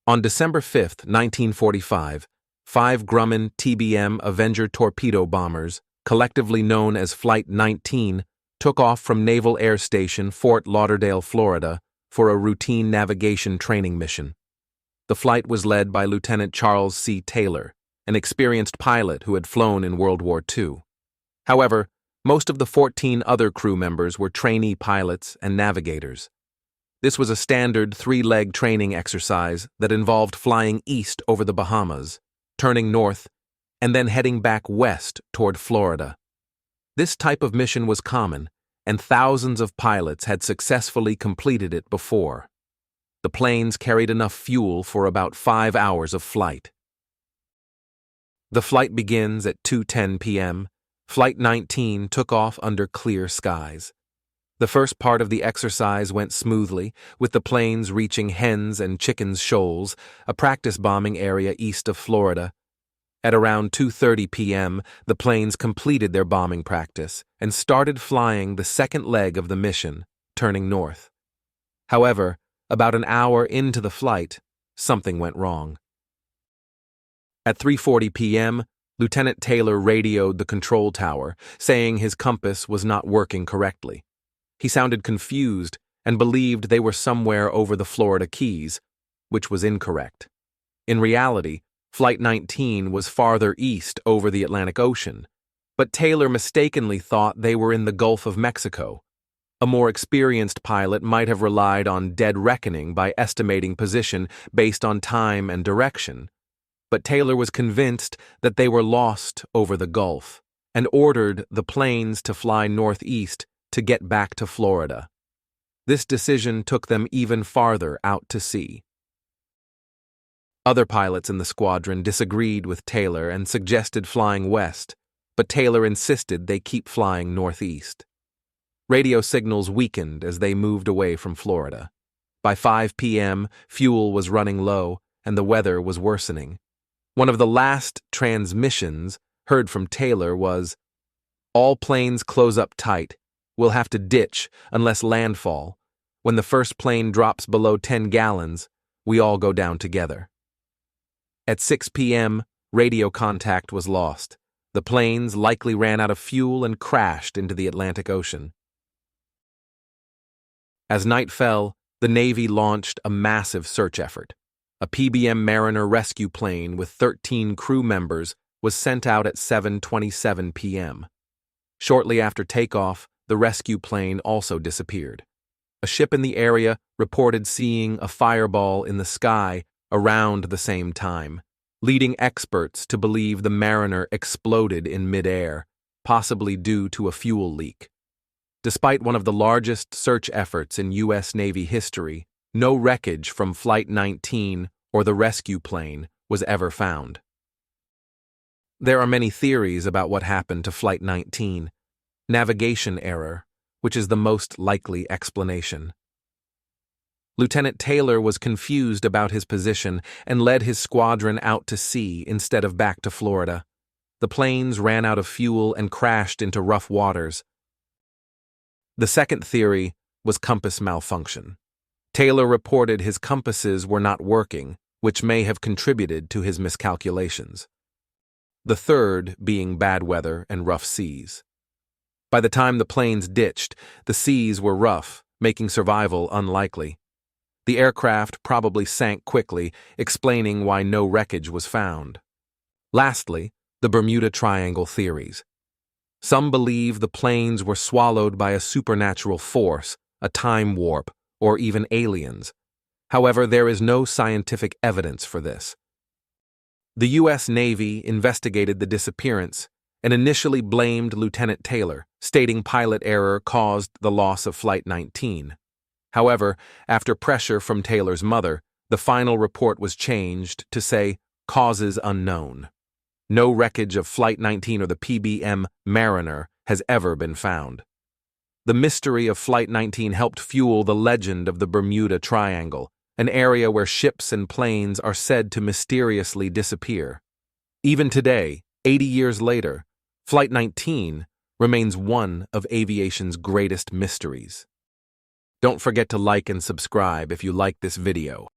On December 5, 1945, 5 Grumman TBM Avenger torpedo bombers, collectively known as Flight 19, took off from Naval Air Station Fort Lauderdale, Florida, for a routine navigation training mission. The flight was led by Lieutenant Charles C. Taylor, an experienced pilot who had flown in World War II. However, most of the 14 other crew members were trainee pilots and navigators. This was a standard 3-leg training exercise that involved flying east over the Bahamas, turning north, and then heading back west toward Florida. This type of mission was common, and thousands of pilots had successfully completed it before. The planes carried enough fuel for about 5 hours of flight. The flight begins at 2:10 p.m. Flight 19 took off under clear skies. The first part of the exercise went smoothly, with the planes reaching Hens and Chickens Shoals, a practice bombing area east of Florida. At around 2:30 p.m., the planes completed their bombing practice and started flying the second leg of the mission, turning north. However, about an hour into the flight, something went wrong. At 3:40 p.m., Lieutenant Taylor radioed the control tower, saying his compass was not working correctly. He sounded confused and believed they were somewhere over the Florida Keys, which was incorrect. In reality, Flight 19 was farther east over the Atlantic Ocean, but Taylor mistakenly thought they were in the Gulf of Mexico. A more experienced pilot might have relied on dead reckoning by estimating position based on time and direction, but Taylor was convinced that they were lost over the Gulf and ordered the planes to fly northeast to get back to Florida. This decision took them even farther out to sea. Other pilots in the squadron disagreed with Taylor and suggested flying west, but Taylor insisted they keep flying northeast. Radio signals weakened as they moved away from Florida. By 5 p.m., fuel was running low and the weather was worsening. One of the last transmissions heard from Taylor was, "All planes close up tight. We'll have to ditch unless landfall. When the first plane drops below 10 gallons, we all go down together." At 6 p.m., radio contact was lost. The planes likely ran out of fuel and crashed into the Atlantic Ocean. As night fell, the Navy launched a massive search effort. A PBM Mariner rescue plane with 13 crew members was sent out at 7:27 p.m. Shortly after takeoff, the rescue plane also disappeared. A ship in the area reported seeing a fireball in the sky around the same time, leading experts to believe the Mariner exploded in midair, possibly due to a fuel leak. Despite one of the largest search efforts in U.S. Navy history, no wreckage from Flight 19 or the rescue plane was ever found. There are many theories about what happened to Flight 19. Navigation error, which is the most likely explanation. Lieutenant Taylor was confused about his position and led his squadron out to sea instead of back to Florida. The planes ran out of fuel and crashed into rough waters. The second theory was compass malfunction. Taylor reported his compasses were not working, which may have contributed to his miscalculations. The third being bad weather and rough seas. By the time the planes ditched, the seas were rough, making survival unlikely. The aircraft probably sank quickly, explaining why no wreckage was found. Lastly, the Bermuda Triangle theories. Some believe the planes were swallowed by a supernatural force, a time warp, or even aliens. However, there is no scientific evidence for this. The U.S. Navy investigated the disappearance and initially blamed Lieutenant Taylor, stating pilot error caused the loss of Flight 19. However, after pressure from Taylor's mother, the final report was changed to say, "Causes unknown." No wreckage of Flight 19 or the PBM Mariner has ever been found. The mystery of Flight 19 helped fuel the legend of the Bermuda Triangle, an area where ships and planes are said to mysteriously disappear. Even today, 80 years later, Flight 19 remains one of aviation's greatest mysteries. Don't forget to like and subscribe if you like this video.